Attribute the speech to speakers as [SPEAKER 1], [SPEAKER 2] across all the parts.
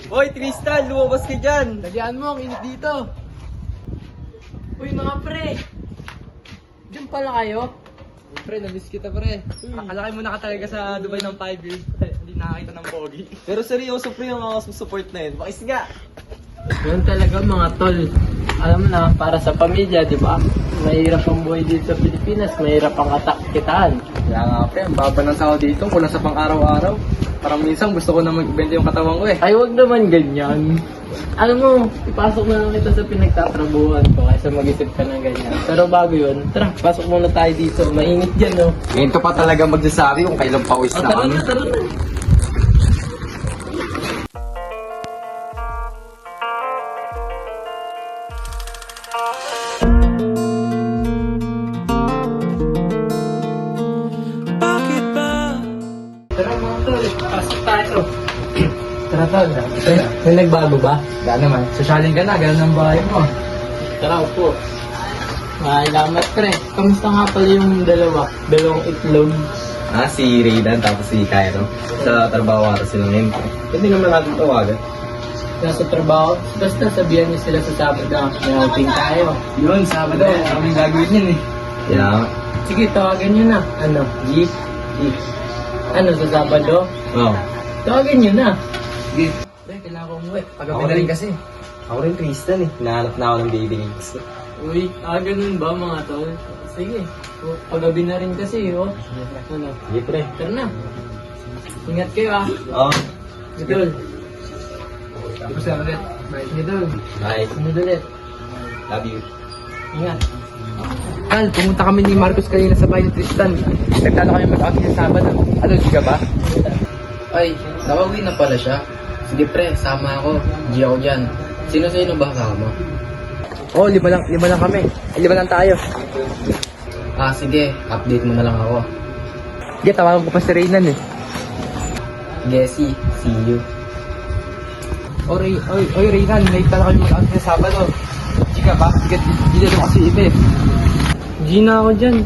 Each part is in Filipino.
[SPEAKER 1] Hoy, Tristan, lumabas ka dyan.
[SPEAKER 2] Lagyan mo, ang init dito. Uy, mga pre. Diyan pala kayo?
[SPEAKER 1] Pre, namiss kita, pre. Alaki mo na ka talaga sa Dubai ng 5 years. Hindi nakakita ng pogi. Pero seryoso, pre, yung mga support na yun. Bakis nga.
[SPEAKER 2] Yun talaga mga tol. Alam mo na, para sa pamilya, di ba? Mahirap ang buhay dito sa Pilipinas, mahirap ang kitaan.
[SPEAKER 1] Kaya nga, pre, ang baba ng sahod dito. Kulang sa pang-araw-araw. Parang minsan gusto ko na mag-ibenta yung katawan ko eh.
[SPEAKER 2] Ay, wag naman ganyan. Alam mo, ipasok na lang kita sa pinagtatrabuhan ko kaysa mag-isip ka ng ganyan. Pero bago yun, tara, pasok muna tayo dito. Mainit dyan, no?
[SPEAKER 1] Ngayon ka pa talaga magsasabi kung kailan pawis na
[SPEAKER 2] Tara
[SPEAKER 1] kami.
[SPEAKER 2] na, tara na. Tara mga tol, pasok tayo. Tara tol, may nagbago ba?
[SPEAKER 1] Gano'n naman, sosyalin ka na, gano'n ang bahay mo.
[SPEAKER 2] Tara po. Salamat pre. Kamusta nga pala yung dalawang itlog?
[SPEAKER 1] Ah, si Raydan tapos si Cairo. Sa trabaho ata sila ngayon. Hindi naman natin tawagan.
[SPEAKER 2] Nasa trabaho? Basta sabihan niyo sila sa Sabado na may outing tayo.
[SPEAKER 1] Yun, Sabado. Kaming gagawin yun eh. Yeah.
[SPEAKER 2] Sige, tawagan niyo na. Ano?
[SPEAKER 1] G?
[SPEAKER 2] Ano, sa Sabado?
[SPEAKER 1] Oo.
[SPEAKER 2] Tawagan niyo na.
[SPEAKER 1] Sige.
[SPEAKER 2] Pre, kailangan ko umuwi.
[SPEAKER 1] Ako na rin kasi. Ako rin Tristan eh. Hinahanap na ako ng baby names.
[SPEAKER 2] Uy, ganun ba mga tol? Sige. Paggabi na rin kasi, oh. Ano?
[SPEAKER 1] Sige pre.
[SPEAKER 2] Tara na. Ingat kayo ah.
[SPEAKER 1] Oo.
[SPEAKER 2] Idol.
[SPEAKER 1] Tapos na ulit.
[SPEAKER 2] Idol.
[SPEAKER 1] Bye.
[SPEAKER 2] Sunod ulit.
[SPEAKER 1] Love you.
[SPEAKER 2] Ingat.
[SPEAKER 1] Kal, pumunta kami ni Marcos kanina sa bahay ni Tristan. Nagtalo kami mag-outing sa Sabado. Ano, di ka ba?
[SPEAKER 3] Ay, nawawi na pala siya. Sige pre, sama ako. G ako dyan. Sino ba kasama?
[SPEAKER 1] Oo, lima lang kami. Lima lang tayo.
[SPEAKER 3] Ah, sige. Update mo na lang ako.
[SPEAKER 1] Sige, tawagan ko pa si Raynan eh.
[SPEAKER 3] Gessie, see you.
[SPEAKER 1] Oy, Raynan, nagtalo kami mag-outing sa Sabado. Di ka ba? Di na kasi iba eh.
[SPEAKER 2] G na ako dyan.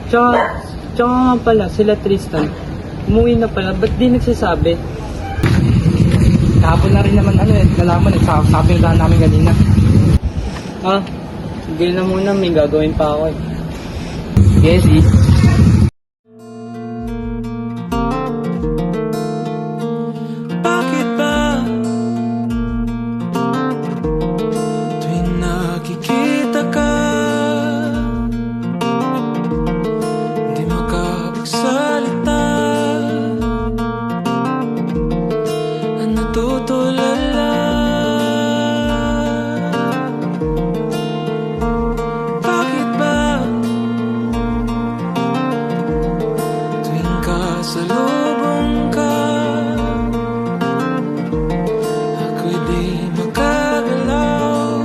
[SPEAKER 2] Tsaka nga pala, sila Tristan. Umuwi na pala, ba't di nagsasabi?
[SPEAKER 1] Kahapon na rin naman nalaman eh. Sabi lang namin kanina.
[SPEAKER 2] Sige na muna, may gagawin pa ako eh.
[SPEAKER 1] Gessie.
[SPEAKER 4] Bakit ba tuwing nakikita ka di makapagsalita ang natutulala? Bakit ba tuwing kasalubong ka ako'y di makagalaw?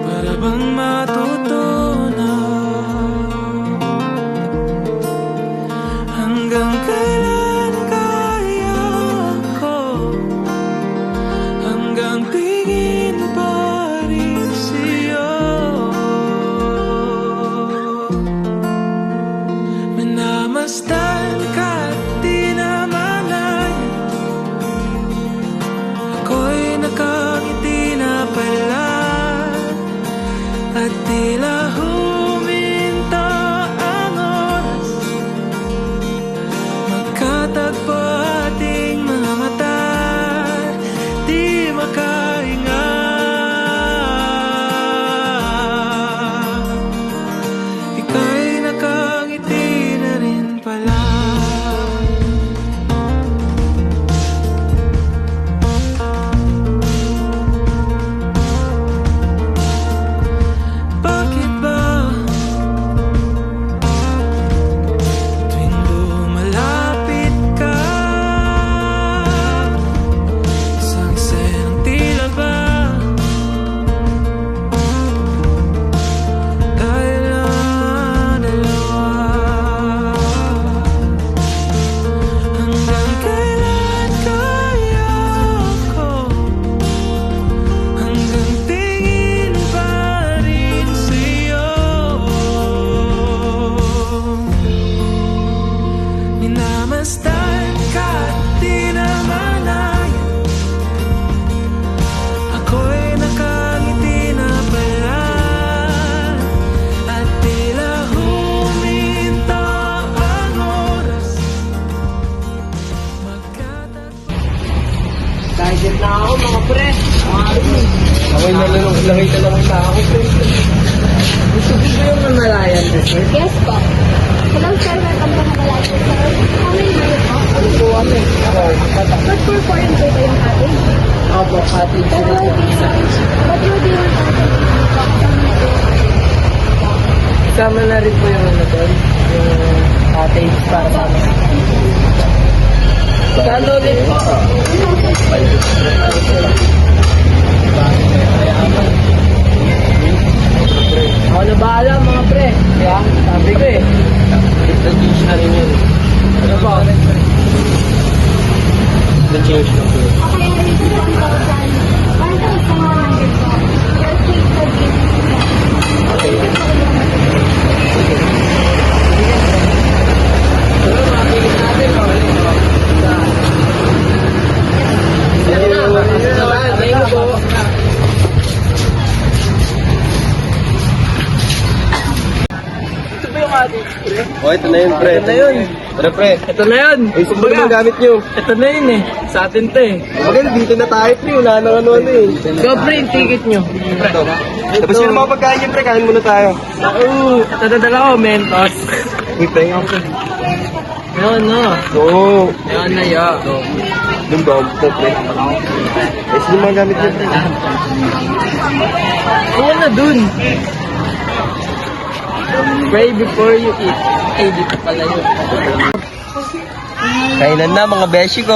[SPEAKER 4] Para bang matutunan hanggang kailan kaya ko, hanggang tingin pa rin sa'yo. Minamasdan ka at di naman ako'y nakangiti na pala at tila huminto ang oras. Magkatagpo ating mga mata, di makahinga. Ika'y nakangiti na rin pala. Bakit ba tuwing lumalapit ka, isang eksenang tila ba tayo lang dalawa? Hanggang kailan kaya ko, hanggang tingin pa rin sa'yo? Minamasdan ka at di naman
[SPEAKER 2] Okay na lang, nakita lang na ako. Gusto ko ba yung Himalayan dessert?
[SPEAKER 5] Yes po. Hello sir, welcome to Himalayan sir. How many minutes po?
[SPEAKER 2] Ano po kami?
[SPEAKER 5] But for foreign po ba yung cottage?
[SPEAKER 2] Opo, cottage.
[SPEAKER 5] But will be 1,000.
[SPEAKER 2] Kasama na rin po yung ano doon, yung cottage para sa amin. Kano ulit po? Ako na bahala mga pre. Kaya sabi ko eh. Nag-change na rin yun. Ano po? Nag-change na po.
[SPEAKER 5] Okay, dito 1,100 po. Your cake for
[SPEAKER 2] Pero mabilis natin. Yan na. Thank you po. Ito ba yung ating pre?
[SPEAKER 1] Oh, ito na yun, pre.
[SPEAKER 2] Ito na yun.
[SPEAKER 1] Tara, pre.
[SPEAKER 2] Ito na yun.
[SPEAKER 1] Ay, sumber mo gamit nyo.
[SPEAKER 2] Ito na yun eh. Sa atin to eh.
[SPEAKER 1] Maganda, dito na tayo, pre. Wala nang ano-ano eh.
[SPEAKER 2] Go pre, yung ticket nyo.
[SPEAKER 1] Tapos yun ang mga pagkain nyo, pre. Kain muna tayo.
[SPEAKER 2] Ito nadala ko, Mentos.
[SPEAKER 1] Uy, pre, nga, pre.
[SPEAKER 2] Yun no.
[SPEAKER 1] Oo.
[SPEAKER 2] Yun na yun.
[SPEAKER 1] Yung bawang po, pre. Ay, sino mga gamit nyo, pre?
[SPEAKER 2] Ayan na dun. Pray before you eat. Ay, dito pala yun.
[SPEAKER 1] Kainan na, mga beshi ko.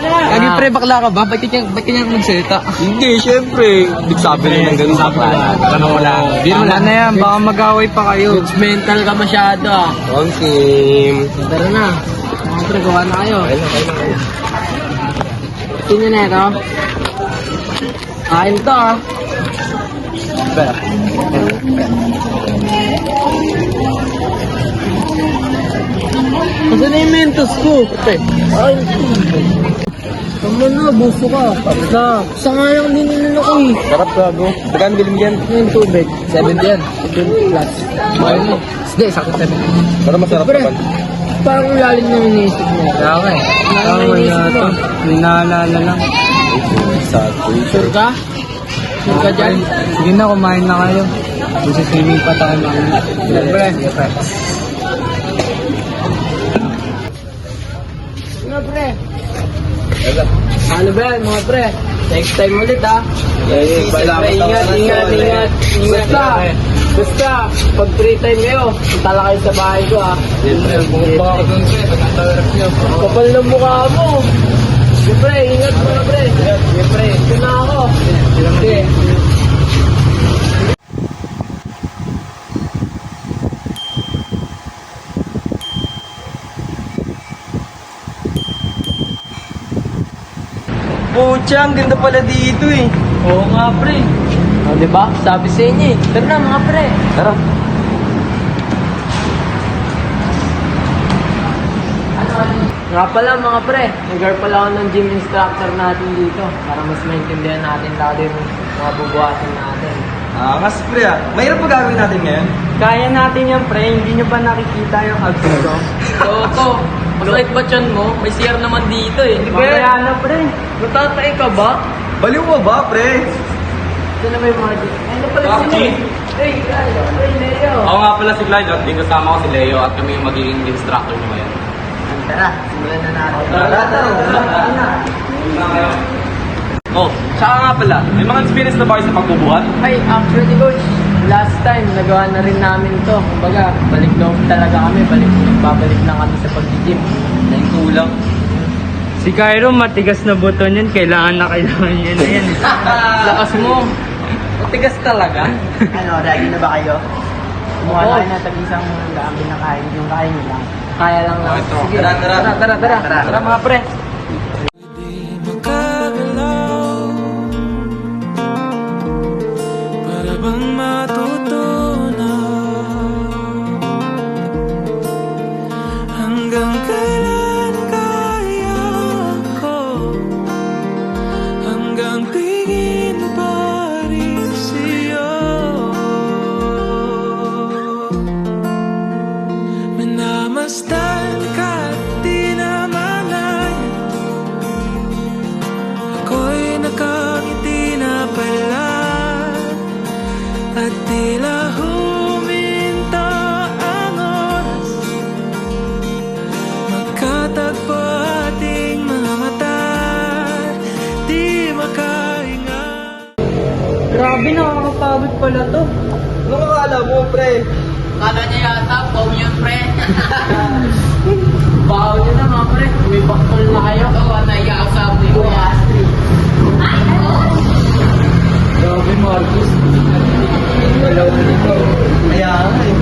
[SPEAKER 2] Lagi pre, bakla ka ba? Ba't kanya magsalita?
[SPEAKER 1] Hindi, syempre. Big sabi na ng ganun sa plan. Tanong mo lang.
[SPEAKER 2] Tama na yan, baka mag-away pa kayo. Judgmental ka masyado ah.
[SPEAKER 1] On team.
[SPEAKER 2] Tara na. Mga pre, gawa na kayo. Sino na ito? Kain to ah. Kasi na yung Mentos ko. Ay, tama na, buso ka. Na, sayang din nila ko eh.
[SPEAKER 1] Sarap gago. Bagan bilim yan.
[SPEAKER 2] Yung tubig. 70 yan. 70 plus. Mahal mo. Sige, sakto 70.
[SPEAKER 1] Para masarap
[SPEAKER 2] Pre,
[SPEAKER 1] naman.
[SPEAKER 2] parang lalim na yung iniisip mo. Okay.
[SPEAKER 1] Tama na to. May naalala lang.
[SPEAKER 2] Sure ka? Sure ka dyan?
[SPEAKER 1] Sige na, kumain na kayo. Swimming pa tayo mga.
[SPEAKER 2] Pre. Ano pre? Ano ba yan mga pre? Next time ulit ha. Ingat. Basta, pag free time kayo, punta lang kayo sa bahay ko ha.
[SPEAKER 1] Baka ako dun, pre. Pagkatawarap nyo.
[SPEAKER 2] Kapal ng mukha mo. Siyempre, ingat mga pre. Siyempre, ito na ako. Sige.
[SPEAKER 1] Pucha, ang ganda pala dito eh.
[SPEAKER 2] Oo nga pre. O diba? Sabi sa inyo eh. Tara na mga pre.
[SPEAKER 1] Tara.
[SPEAKER 2] Nga pala mga pre, nag-guard pala ako ng gym instructor natin dito para mas maintindihan natin lalo yung mga bubuhatin natin.
[SPEAKER 1] Mas pre ah. Mahirap pa gagawin natin ngayon.
[SPEAKER 2] Kaya natin yan pre, hindi nyo ba nakikita yung abs ko? Oo to, masakit ba tiyan mo? May CR naman dito eh. Mamaya na pre, natatay ka ba?
[SPEAKER 1] Baliw mo ba, pre?
[SPEAKER 2] Ito na ba yung mga gym? Ano pala
[SPEAKER 1] Bakit?
[SPEAKER 2] sila? Hey, Leo.
[SPEAKER 6] Ako nga pala si Clyde at din kasama ko si Leo at kami yung magiging instructor niyo ngayon.
[SPEAKER 2] Tara, simulan na natin.
[SPEAKER 6] Oh, tsaka nga pala, may mga experience na ba kayo sa pagbubuhat?
[SPEAKER 2] Ay, actually coach, last time nagawa na rin namin to. Kumbaga, balik loob talaga kami, babalik na kami sa pag-gym.
[SPEAKER 6] Ang kulang.
[SPEAKER 7] Si Cairo, matigas na buto niyan. Kailangan na yan na yan.
[SPEAKER 2] Lakas mo.
[SPEAKER 1] Matigas talaga.
[SPEAKER 8] Ano, ready na ba kayo? Kumuha
[SPEAKER 2] Oo.
[SPEAKER 8] na kayo ng tag-isang daan pinakain, yung kain nyo lang.
[SPEAKER 2] Kaya lang lang. Sige,
[SPEAKER 1] Tara.
[SPEAKER 2] Tara mga pre.
[SPEAKER 4] Di makagalaw, para bang matutunan hanggang kailan kaya ko, hanggang tingin pa rin sa'yo. Minamasdan ka at di namalayan
[SPEAKER 7] Grabe, nakakapagod pala to.
[SPEAKER 1] Ano akala mo, pre?
[SPEAKER 2] Kala niya yata, pong yun, pre. Baho niya na mga pre. May bakol na kayo. Oo, naiya ako sa apoy ko. Grabe, Marcus. Wala ko dito.
[SPEAKER 1] Kaya nga eh.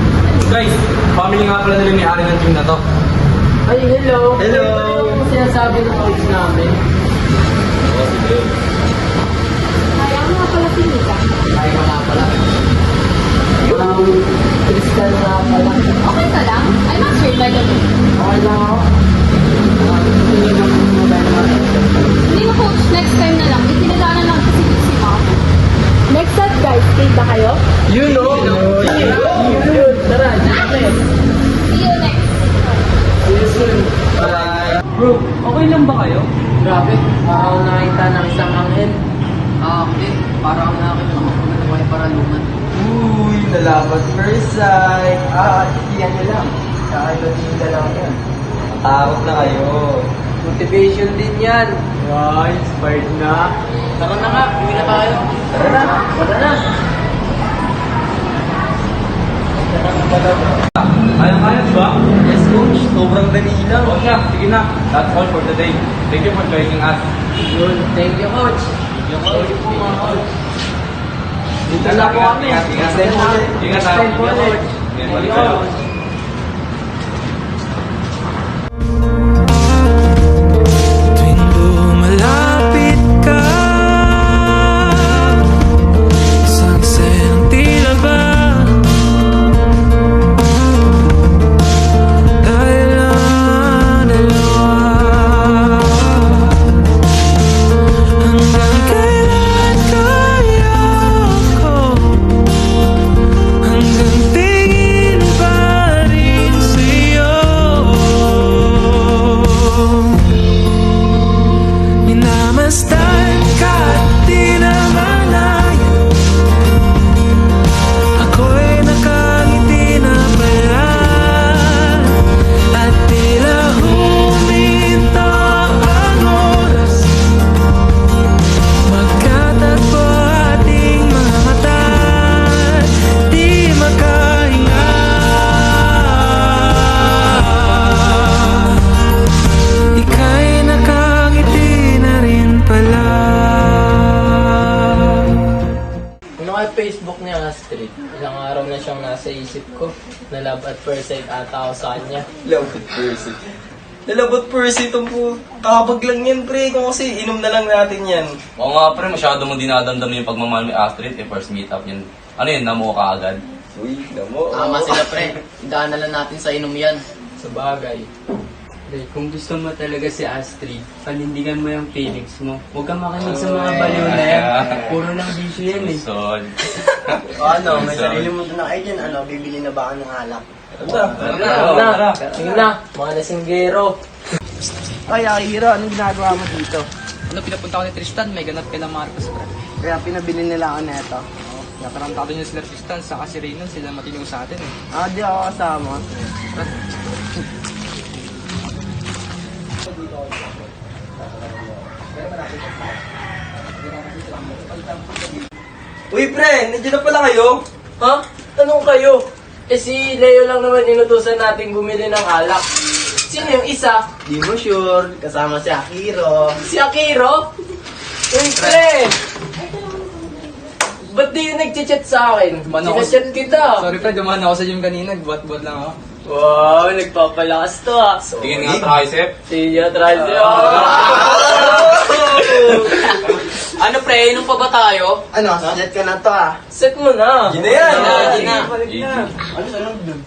[SPEAKER 6] Guys, family nga pala nila may-ari ng gym na to.
[SPEAKER 2] Ay, hello.
[SPEAKER 1] Hello.
[SPEAKER 2] Ano yung sinasabi ng coach namin?
[SPEAKER 5] Kaya mo nga pala si Mika.
[SPEAKER 2] Ay, wala pala. Crystal nga pala.
[SPEAKER 5] Okay ka lang? I'm not sure by the way.
[SPEAKER 2] Okay lang ako.
[SPEAKER 5] Hindi mo coach, next time na lang. Itinadaanan lang kasi si Mom. Next set guys, stay ba kayo?
[SPEAKER 2] You know. Yun. Tara, dyan.
[SPEAKER 5] See you next.
[SPEAKER 2] See you soon.
[SPEAKER 7] Bro, okay lang ba kayo?
[SPEAKER 2] Grabe, parang ako nakita ng isang anghel. Hindi. Parang ako nakita ng mga buhay paralungan.
[SPEAKER 1] Uy, nalaban first sight. Iyan nyo lang. Kakailan lang yan. Takot na kayo.
[SPEAKER 2] Motivation din yan.
[SPEAKER 7] Wow, inspired na.
[SPEAKER 2] Tara na nga, uwi na tayo. Tara na. Tara na.
[SPEAKER 6] Kaya-kaya, di ba?
[SPEAKER 1] Yes, coach. Sobrang dali lang.
[SPEAKER 6] Oo nga, sige na. That's all for today. Thank you for joining us.
[SPEAKER 2] Yun. Thank you, coach. Thank you po, mga coach. Dito na po kami.
[SPEAKER 6] Ingat.
[SPEAKER 1] Next time po ulit.
[SPEAKER 6] Ingat
[SPEAKER 2] Next
[SPEAKER 6] ha.
[SPEAKER 2] time po ulit.
[SPEAKER 6] Ingat,
[SPEAKER 2] Thank
[SPEAKER 6] balik
[SPEAKER 2] you,
[SPEAKER 6] tayo.
[SPEAKER 2] coach.
[SPEAKER 4] Tuwing lumalapit ka, isang isang tila ba dahil ang dalawa hanggang kailan kaya ko hanggang tingin pa rin sa'yo. Minamasdan ka at di namalayan, ako'y nakangiti na pala at tila huminto ang oras. Magkatagpo ating mga mata, di makahinga. Ika'y nakangiti na rin pala.
[SPEAKER 2] Ano kaya Facebook niya, Astrid? Ilang araw na siyang nasa isip ko. Na love at first sight ata ako sa kanya.
[SPEAKER 1] Labot Percy. Nalabot Percy itong po. Kakapag lang yan, pre. Kung kasi inom na lang natin yan.
[SPEAKER 6] Oo nga, pre, masyado mo dinadamdam yung pagmamahal ni Astrid. First meet up yun. Ano yun, namuha ka agad?
[SPEAKER 1] Uy, namo.
[SPEAKER 2] Tama sila, pre. Idaan na lang natin sa inom yan. Sa bagay.
[SPEAKER 7] Pre, kung gusto mo talaga si Astrid, panindigan mo yung feelings mo. Huwag kang makinig sa mga baliw na yan. Puro lang bisyo yan eh.
[SPEAKER 6] Son.
[SPEAKER 8] May sarili mo na kayo dyan. Bibili na ba ka ng alak?
[SPEAKER 2] Tara. Sige na, mga lasinggero.
[SPEAKER 8] Ay, Akira, anong ginagawa mo dito?
[SPEAKER 1] Ano, pinapunta ko ni Tristan. May ganap kay Marcos, pre.
[SPEAKER 8] Kaya pinabili nila ako neto.
[SPEAKER 1] Nakarantado niya sila Tristan, saka si Raynon. Sila matino sa atin eh.
[SPEAKER 8] Di ako kasama.
[SPEAKER 1] Uy, pre! Nandiyan na pala kayo?
[SPEAKER 2] Ha? Tanong kayo? Eh si Leo lang naman inutusan natin bumili ng alak. Sino yung isa?
[SPEAKER 8] Di mo sure. Kasama si Akiro.
[SPEAKER 2] Si Akiro? Siyempre! Ba't di yung nag-chat sa akin?
[SPEAKER 1] Mano ako-
[SPEAKER 2] Sinachat kita.
[SPEAKER 1] Sorry, pre. Dumaan ako sa gym kanina. Buat-buat lang ako.
[SPEAKER 2] Wow, nagpapalakas to ah.
[SPEAKER 6] Tingin nga, tricep.
[SPEAKER 2] Siya, try siya. Ano pre, inom pa ba tayo?
[SPEAKER 8] Ano, set ka na to
[SPEAKER 2] Set mo na.
[SPEAKER 1] Yun na yan.
[SPEAKER 2] Yun na.
[SPEAKER 6] Easy.
[SPEAKER 8] Ano sunod dun?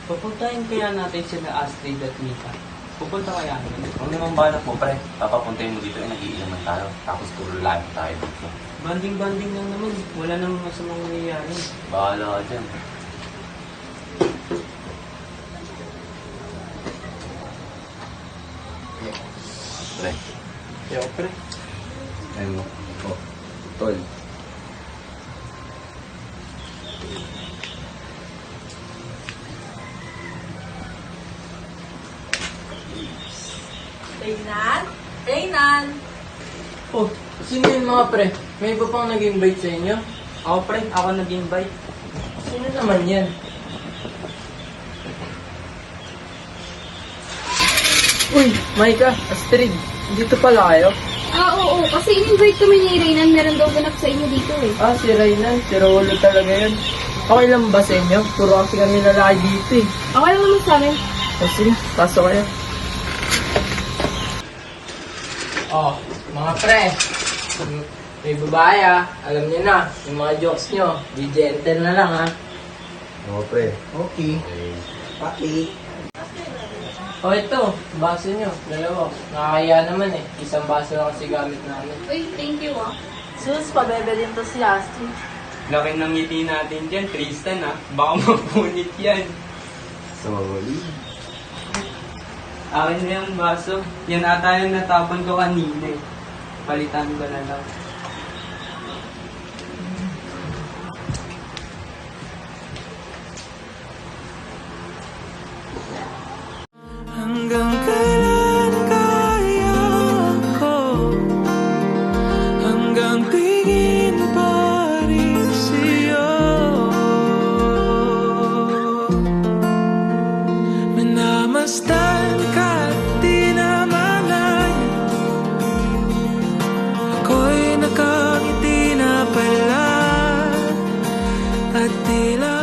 [SPEAKER 7] Pupuntahin kaya natin sila Astrid at Mika. Pupunta kaya natin.
[SPEAKER 6] Huwag naman balak mo, pre. Papapuntayin mo dito, nag-iilaman tayo. Tapos puro live tayo dito.
[SPEAKER 7] Banding-banding lang naman. Wala namang masamang nangyayari.
[SPEAKER 6] Bahala ka dyan. Pre.
[SPEAKER 2] Yo, pre.
[SPEAKER 6] Ayun mo.
[SPEAKER 1] Oh, tol.
[SPEAKER 9] Reynan? Reynan?
[SPEAKER 2] Oh, sino yun mga pre? May iba pang nag-invite sa inyo?
[SPEAKER 7] Ako pre, ako nag-invite.
[SPEAKER 2] Sino naman yan? Uy, Maika, Astrid, dito pala kayo?
[SPEAKER 5] Oo, kasi in-invite kami ni Reynan. Meron daw ganap sa inyo dito eh.
[SPEAKER 2] Ah, si Reynan, si Rolo talaga yun. Okay lang ba sa inyo? Puro kasi kami lalaki dito eh.
[SPEAKER 5] Okay lang naman sa amin.
[SPEAKER 2] O sige, pasok kayo. Oh, mga pre, may babae alam niyo na, yung mga jokes nyo, be gentle na lang
[SPEAKER 8] Oo, pre. Okay. Pati.
[SPEAKER 2] Oh, ito, baso nyo, dalawa. Nakakaya naman eh, isang baso lang kasi gamit namin.
[SPEAKER 5] Uy, thank you ah.
[SPEAKER 9] Sus, pabebe din to si Astrid.
[SPEAKER 7] Laki ng ngiti natin dyan, Tristan baka mapunit yan.
[SPEAKER 8] Sorry.
[SPEAKER 7] Akin na yung baso. Yan ata yung natapon ko kanina eh. Palitan ko na lang.
[SPEAKER 4] Hanggang kailan kaya ko hanggang tingin pa rin sa'yo Minamasdan ka't di naman ako'y nakangiti na pala at tila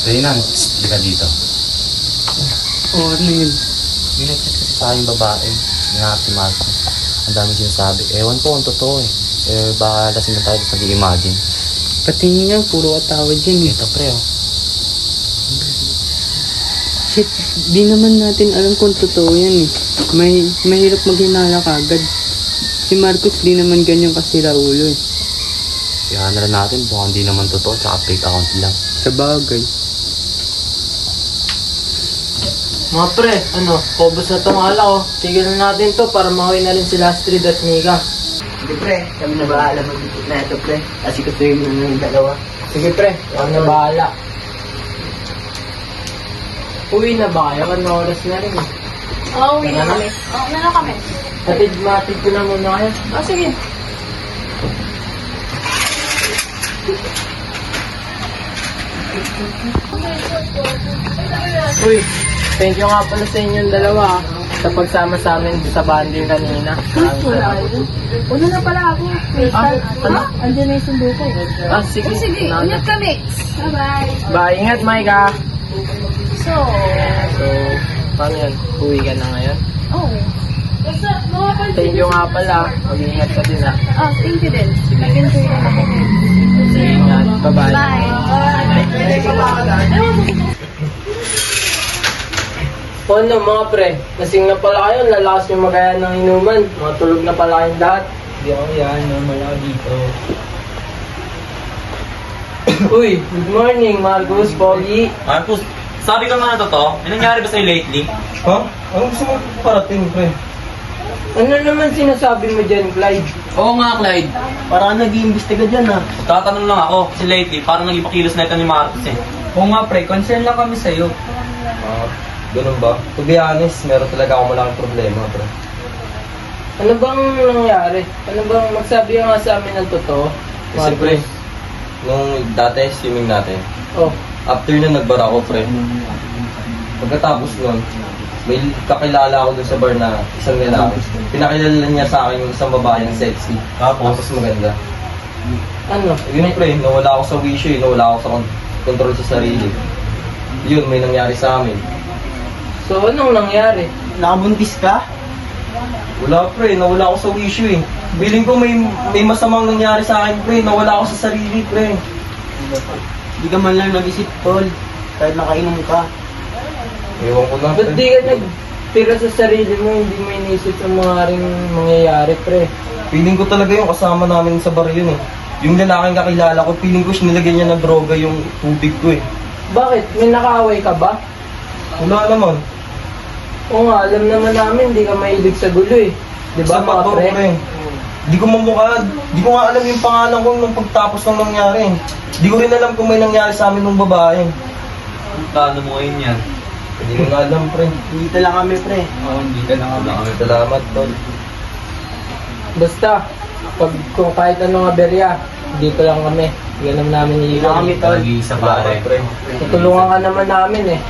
[SPEAKER 6] Reynan, hindi ka dito.
[SPEAKER 2] Oh, ano yun?
[SPEAKER 6] Yung nag-chat kasi sa aking babae, yung si Marco. Ang daming sinasabi. Ewan ko kung totoo eh. Baka lasing na tayo sa nag-i-imagine.
[SPEAKER 2] Pati niya, puro atawad yan eh.
[SPEAKER 6] Ito pre oh.
[SPEAKER 2] Shit, di naman natin alam kung totoo yan eh. Mahirap maghinala kagad. Si Marcos di naman ganyan kasi ulo eh.
[SPEAKER 6] Kaya na lang natin, baka hindi naman totoo, tsaka fake account lang.
[SPEAKER 2] Sa bagay. Mga pre, pobos na tong ala ko. Tigil na natin to para mahuwi na rin sila Astrid at Mika.
[SPEAKER 8] Sige, pre. Kami na bahala mag-ikot na ito, pre. Kasi katuloy mo na yung dalawa.
[SPEAKER 2] Sige pre, ako na bahala. Uwi na ba kayo? Ano oras na rin eh.
[SPEAKER 5] Oo, uwi na kami. Oo, na lang kami.
[SPEAKER 2] Matid ko na muna kayo.
[SPEAKER 5] Oh, sige.
[SPEAKER 2] Uy, thank you nga pala sa inyong dalawa sa pagsama sa amin sa banding kanina.
[SPEAKER 5] Una na pala ako.
[SPEAKER 2] Ano?
[SPEAKER 5] Andiyan na yung sundo ko.
[SPEAKER 2] Ah, sige.
[SPEAKER 5] Sige, ingat kami. Bye-bye.
[SPEAKER 2] Bye, ingat Maika.
[SPEAKER 5] So,
[SPEAKER 2] So, paano yan? Uwi ka na ngayon?
[SPEAKER 5] oh. Basta, mga pag-
[SPEAKER 2] Thank you nga pala. Mag-ingat ka din ah.
[SPEAKER 5] Ah, thank you din. Nag-enjoy na ako.
[SPEAKER 2] Sige, ingat. Bye-bye.
[SPEAKER 5] Bye.
[SPEAKER 2] O ano mga pre, lasing na pala kayo, lalakas yung magaya ng inuman. Mga tulog na pala kayong lahat.
[SPEAKER 1] Hindi ako yan, normal ako dito.
[SPEAKER 2] Uy, good morning Marcos, Pogi.
[SPEAKER 6] Marcos, sabi ka nga na totoo, may nangyari ba sa'yo lately?
[SPEAKER 1] Ha? Anong gusto mo parating, pre?
[SPEAKER 2] Ano naman sinasabi mo dyan, Clyde?
[SPEAKER 6] Oo nga, Clyde.
[SPEAKER 8] Parang nag-iimbestiga dyan, ha?
[SPEAKER 6] Tatanong lang ako, si lately, parang naging pakilos na ito ni Marcos eh.
[SPEAKER 1] Oo nga, pre. Concern lang kami sa'yo. Ganun ba? To be honest, meron talaga ako malaking problema, pre.
[SPEAKER 2] Ano bang nangyari? Ano bang magsabi nga sa amin ng totoo?
[SPEAKER 1] Kasi, pre, nung dati, swimming natin,
[SPEAKER 2] Oh,
[SPEAKER 1] after na nagbara ako, pre. Pagkatapos nun, may kakilala ako dun sa bar na isang lalaki. Pinakilala niya sa akin yung isang babae na sexy. Tapos maganda.
[SPEAKER 2] ano?
[SPEAKER 1] Yun, pre, nawala ako sa wisyo, nawala ako sa control sa sarili. Yun, may nangyari sa amin.
[SPEAKER 2] So, anong nangyari?
[SPEAKER 8] Nakabuntis ka?
[SPEAKER 1] Wala, pre, nawala ako sa wisyo eh. Feeling ko may masamang nangyari sa akin, pre. Nawala ako sa sarili, pre.
[SPEAKER 8] Hindi ka man lang nag-isip, tol. Kahit nakainom ka.
[SPEAKER 1] Ewan ko na,
[SPEAKER 2] Ba't
[SPEAKER 1] pre.
[SPEAKER 2] di ka nagtira sa sarili mo, hindi mo inisip yung mga ring mangyayari, pre?
[SPEAKER 1] Feeling ko talaga yung kasama namin sa bar yun eh. Yung lalaking kakilala ko, feeling ko nilagyan niya ng droga yung tubig ko eh.
[SPEAKER 2] Bakit? May nakaaway ka ba?
[SPEAKER 1] Wala naman.
[SPEAKER 2] Oo nga, alam naman namin, hindi ka mahilig sa gulo eh. Di ba,
[SPEAKER 1] Sa
[SPEAKER 2] mga
[SPEAKER 1] motor,
[SPEAKER 2] pre?
[SPEAKER 1] Di ko mamukha, di ko nga alam yung pangalan ko nung pagtapos ng nangyari. Di ko rin alam kung may nangyari sa amin nung babae.
[SPEAKER 6] Plano mo ngayon yan.
[SPEAKER 1] Hindi ko na alam, pre.
[SPEAKER 8] Dito lang kami, pre.
[SPEAKER 1] Salamat, tol.
[SPEAKER 2] Basta, pag kung kahit anong aberya, dito lang kami. Yan naman namin
[SPEAKER 8] Dito lang kami, tol.
[SPEAKER 1] Salamat, pre.
[SPEAKER 2] Tutulungan ka naman namin eh.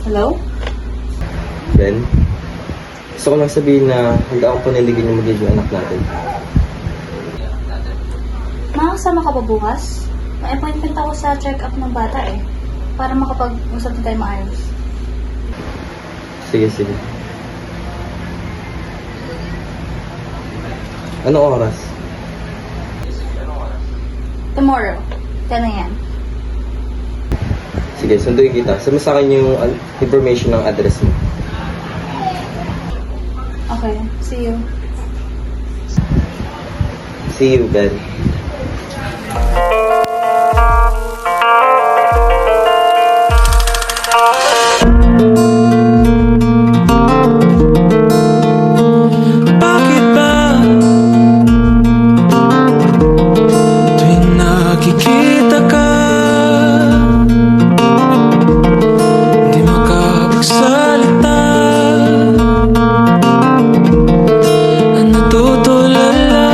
[SPEAKER 9] Hello?
[SPEAKER 1] Ben, gusto ko lang sabihin na hindi ako paniligin yung magiging anak natin.
[SPEAKER 5] Makakasama ka ba bukas? May appointment ako sa check-up ng bata eh. Para makapag-usap na tayo maayos.
[SPEAKER 1] Sige, sige. Anong oras?
[SPEAKER 5] Tomorrow, 10 a.m.
[SPEAKER 1] Sige, sunduin kita. Sama sa akin yung information ng address mo.
[SPEAKER 5] Okay, see you.
[SPEAKER 1] See you, Ben.
[SPEAKER 4] Bakit ba tuwing nakikita ka di makapagsalita ang natutulala?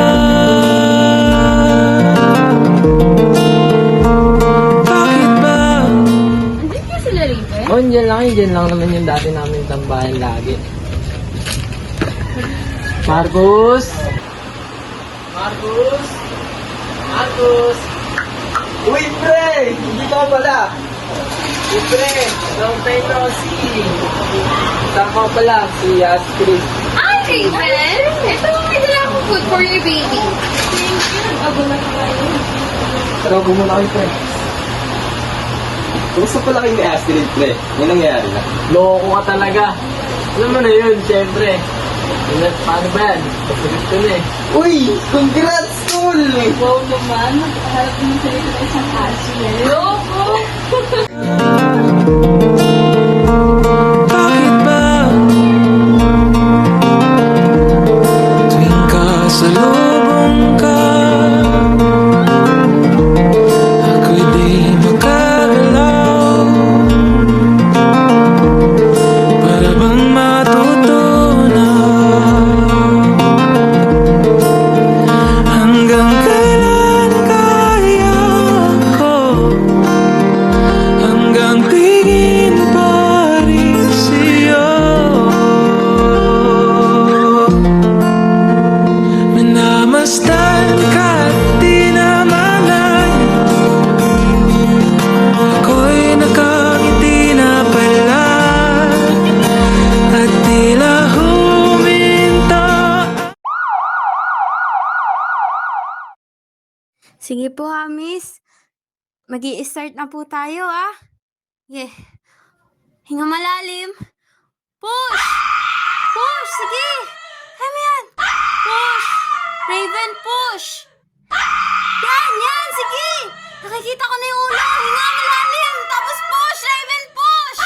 [SPEAKER 4] Bakit ba
[SPEAKER 5] Hindi ka sila rito eh?
[SPEAKER 2] Oh, dyan lang naman yung dati namin tambahan lagi. Marcus! Marcus! Marcus!
[SPEAKER 1] Uy, pre! Hindi ka pala!
[SPEAKER 2] Uy, pre! Long time no see! Tama pala, si Astrid.
[SPEAKER 5] Hi, Raven! Ito, may dala akong food for your baby. Thank you. Abo na tayo.
[SPEAKER 1] Pero muna kayo, pre. Kumusta pala kayo ni Astrid, pre? May nangyari na.
[SPEAKER 2] Loko ka talaga. Alam mo na yun, syempre. Paano ba yan? Pagsalit ko na eh.
[SPEAKER 1] Uy! Congrats, tol!
[SPEAKER 5] Wow naman, magkaharap mo sa isang cashier. Loko!
[SPEAKER 4] Bakit ba tuwing kasalubong ka ako'y di makagalaw? Para bang matutunan hanggang kailan kaya ko, hanggang tingin pa rin sa'yo. Minamasdan ka't di naman ako'y nakangiti na pala at tila huminto.
[SPEAKER 10] Sige po ha, miss. Mag-i-start na po tayo, ah. Yeah. Hinga malalim. Push! Push! Sige! Kaya mo yan! Push! Raven, push! Yan! Sige! Nakikita ko na yung ulo. Hinga malalim. Tapos push! Raven, push!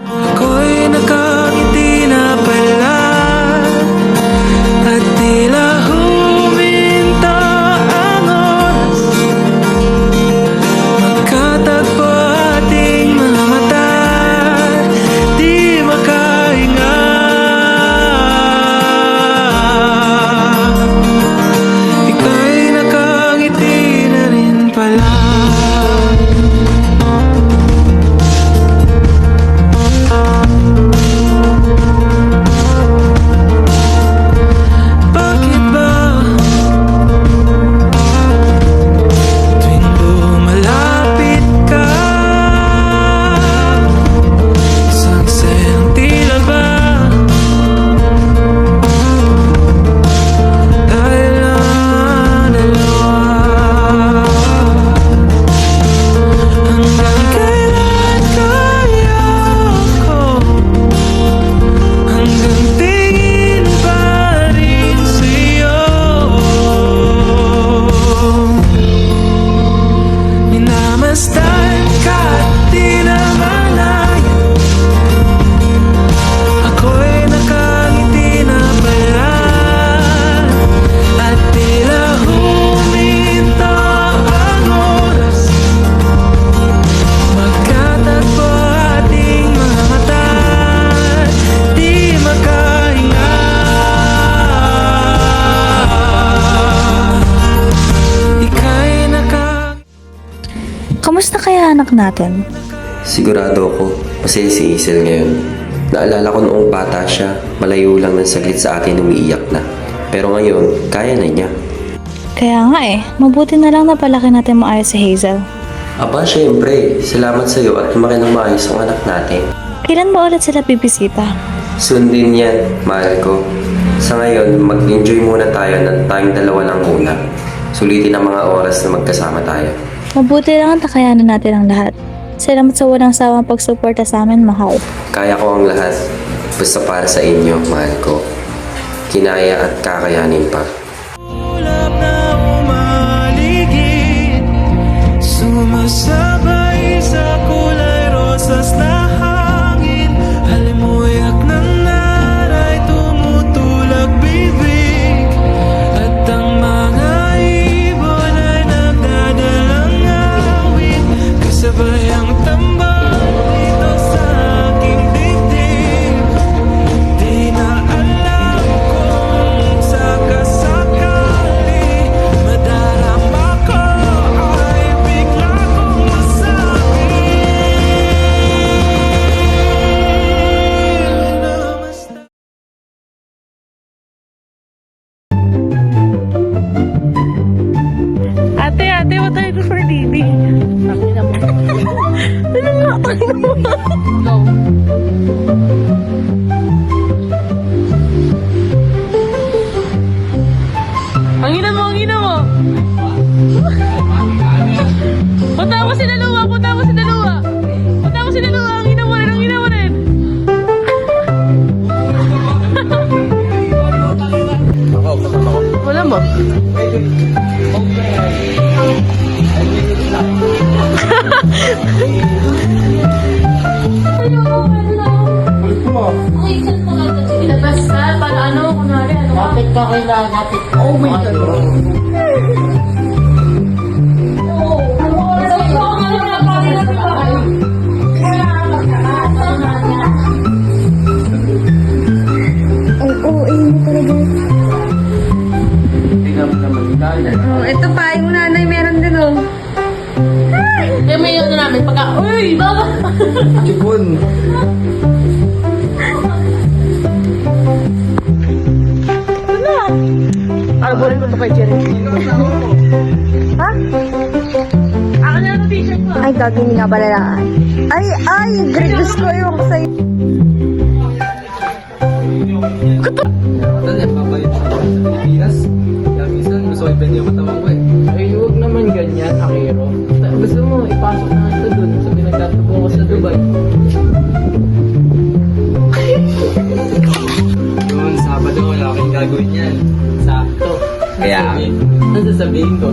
[SPEAKER 4] Ako'y nakangiti na pala at tila huminto ang oras. Magkatagal
[SPEAKER 11] anak natin.
[SPEAKER 12] Sigurado ako, masaya si Hazel ngayon. Naalala ko noong bata siya, malayo lang ng saglit sa akin umiiyak na. Pero ngayon, kaya na niya.
[SPEAKER 11] Kaya nga mabuti na lang napalaki natin maayos si Hazel.
[SPEAKER 12] Aba, syempre, salamat sa iyo at lumaki ng maayos ang anak natin.
[SPEAKER 11] Kailan ba ulit sila bibisita?
[SPEAKER 12] Soon din yan, mahal ko. Sa ngayon, mag-enjoy muna tayo na tayong dalawa lang muna. Sulitin ang mga oras na magkasama tayo.
[SPEAKER 11] Mabuti lang at nakayanan natin ang lahat. Salamat sa walang sawang pagsuporta sa amin, mahal.
[SPEAKER 12] Kaya ko ang lahat, basta para sa inyo, mahal ko. Kinaya at kakayanin pa.
[SPEAKER 4] Ulap na umaligid, sumasabay sa kulay rosas na hangin. Halimuyak ng naray tumutulak bibig, at ang mga ibon ay nagdadalang awit, kasabay ang tambang dito sa aking dibdib. Di na alam kung sakasakali madarama ko ay bigla kong masabi na
[SPEAKER 11] Ate, what tayo do for Didi? Ano nga?
[SPEAKER 2] Go.
[SPEAKER 11] Ang ina mo! Punta mo si Dalawa! Ang ina mo rin! Wala mo.
[SPEAKER 5] Ilabas ka, para ano, kunwari, ano ka?
[SPEAKER 2] Bakit ka kailangan natin? Oh my God.
[SPEAKER 10] Ito pa, yung nanay meron din
[SPEAKER 5] Kaya may ano namin, pagka, uy, baba!
[SPEAKER 11] Arborin mo ito kay Jerry. Ha? Ako na yung t-shirt ko. Ay, gagawin hindi nga pala lang. Ay, great gusto ko yung sa'yo.
[SPEAKER 1] Dali, papalit ako sa Pilipinas. Kaya minsan, gusto ko i-bend yung katawan ko
[SPEAKER 2] Ay, huwag naman ganyan, Akiro. Gusto mo, ipasok na ito dun sa pinagtatubo ko sa Dubai.
[SPEAKER 1] Noon, Sabado, wala akong gagawin yan.
[SPEAKER 2] Sakto.
[SPEAKER 1] Kaya,
[SPEAKER 2] Ano sasabihin ko?